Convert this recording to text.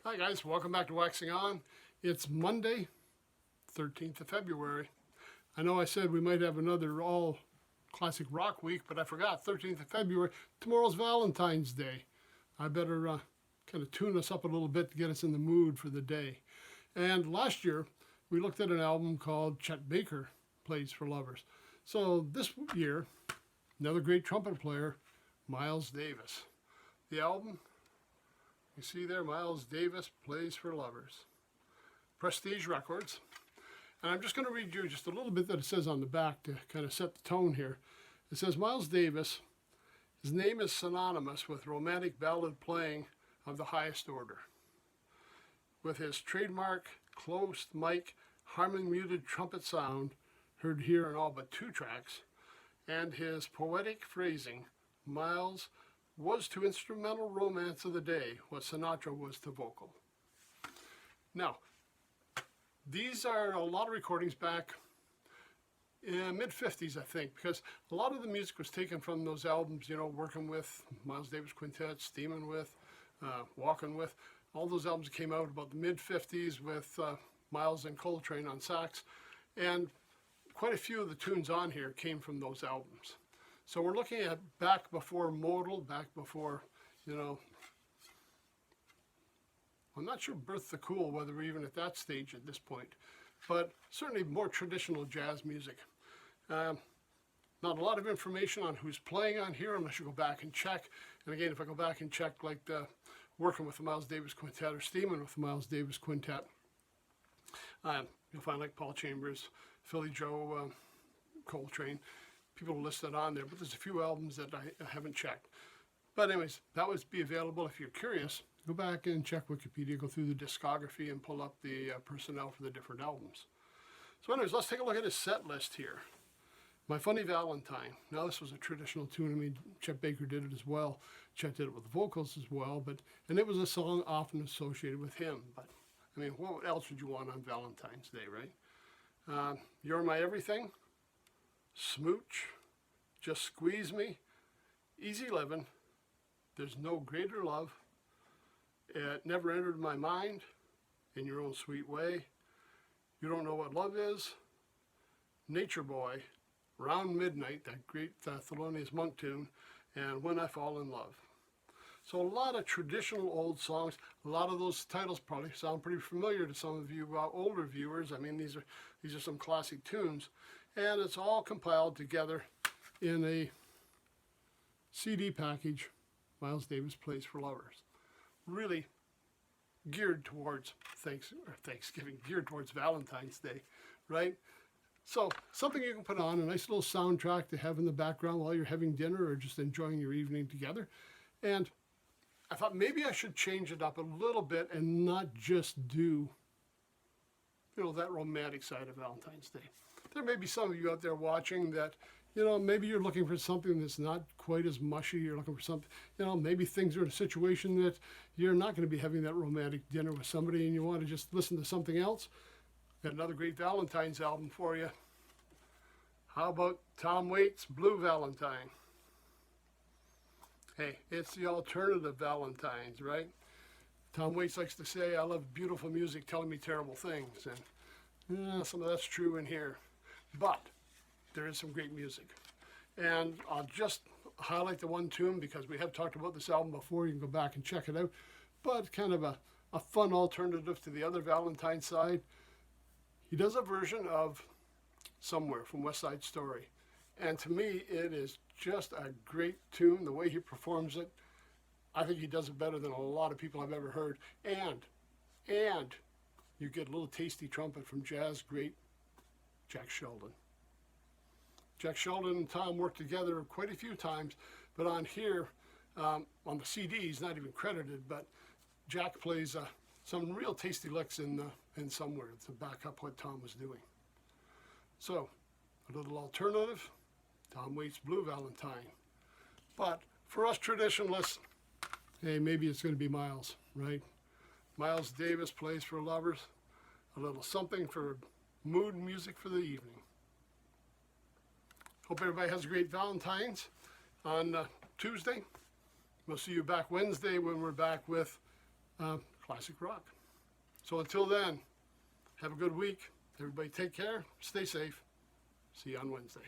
Hi guys, welcome back to Waxing On. It's Monday, 13th of February. I know I said we might have another all classic rock week, but I forgot, 13th of February. Tomorrow's Valentine's Day. I better kind of tune us up a little bit to get us in the mood for the day. And last year, we looked at an album called Chet Baker Plays for Lovers. So this year, another great trumpet player, Miles Davis. The album, you see there, Miles Davis Plays for Lovers. Prestige Records. And I'm just going to read you just a little bit that it says on the back to kind of set the tone here. It says, Miles Davis, his name is synonymous with romantic ballad playing of the highest order. With his trademark closed mic, harmony muted trumpet sound, heard here in all but 2 tracks, and his poetic phrasing, Miles was to instrumental romance of the day what Sinatra was to vocal. Now, these are a lot of recordings back in mid-50s, I think, because a lot of the music was taken from those albums, you know, Working With, Miles Davis Quintet, Steamin' With, Walking With. All those albums came out about the mid-50s with Miles and Coltrane on sax, and quite a few of the tunes on here came from those albums. So we're looking at back before modal, back before, you know, I'm not sure Birth the Cool, whether we're even at that stage at this point, but certainly more traditional jazz music. Not a lot of information on who's playing on here unless you go back and check. And again, if I go back and check like the Working with the Miles Davis Quintet or Steamin' with the Miles Davis Quintet, you'll find like Paul Chambers, Philly Joe, Coltrane, people listed on there, but there's a few albums that I haven't checked. But anyways, that would be available if you're curious. Go back and check Wikipedia, go through the discography and pull up the personnel for the different albums. So anyways, let's take a look at his set list here. My Funny Valentine. Now this was a traditional tune. I mean, Chet Baker did it as well. Chet did it with the vocals as well, and it was a song often associated with him. But I mean, what else would you want on Valentine's Day, right? You're My Everything, Smooch, Just Squeeze Me, Easy Livin', There's No Greater Love, It Never Entered My Mind, In Your Own Sweet Way, You Don't Know What Love Is, Nature Boy, Round Midnight, that great Thelonious Monk tune, and When I Fall in Love. So a lot of traditional old songs. A lot of those titles probably sound pretty familiar to some of you older viewers. I mean, these are some classic tunes, and it's all compiled together in a CD package. Miles Davis Plays for Lovers. Really geared towards Thanksgiving, geared towards Valentine's Day, right? So something you can put on, a nice little soundtrack to have in the background while you're having dinner or just enjoying your evening together. And I thought maybe I should change it up a little bit and not just do, you know, that romantic side of Valentine's Day. There may be some of you out there watching that, you know, maybe you're looking for something that's not quite as mushy. You're looking for something, you know, maybe things are in a situation that you're not going to be having that romantic dinner with somebody and you want to just listen to something else. Got another great Valentine's album for you. How about Tom Waits' Blue Valentine? Hey, it's the alternative Valentine's, right? Tom Waits likes to say, I love beautiful music telling me terrible things. And some of that's true in here. But there is some great music. And I'll just highlight the one tune because we have talked about this album before. You can go back and check it out. But kind of a fun alternative to the other Valentine side. He does a version of Somewhere from West Side Story. And to me, it is just a great tune. The way he performs it, I think he does it better than a lot of people I've ever heard. And you get a little tasty trumpet from jazz great Jack Sheldon. Jack Sheldon and Tom worked together quite a few times, but on here, on the CD, he's not even credited, but Jack plays some real tasty licks in Somewhere to back up what Tom was doing. So, a little alternative, Tom Waits' Blue Valentine. But for us traditionalists, hey, maybe it's going to be Miles, right? Miles Davis Plays for Lovers, a little something for mood music for the evening. Hope everybody has a great Valentine's on Tuesday. We'll see you back Wednesday when we're back with classic rock. So until then, have a good week. Everybody take care, stay safe. See you on Wednesday.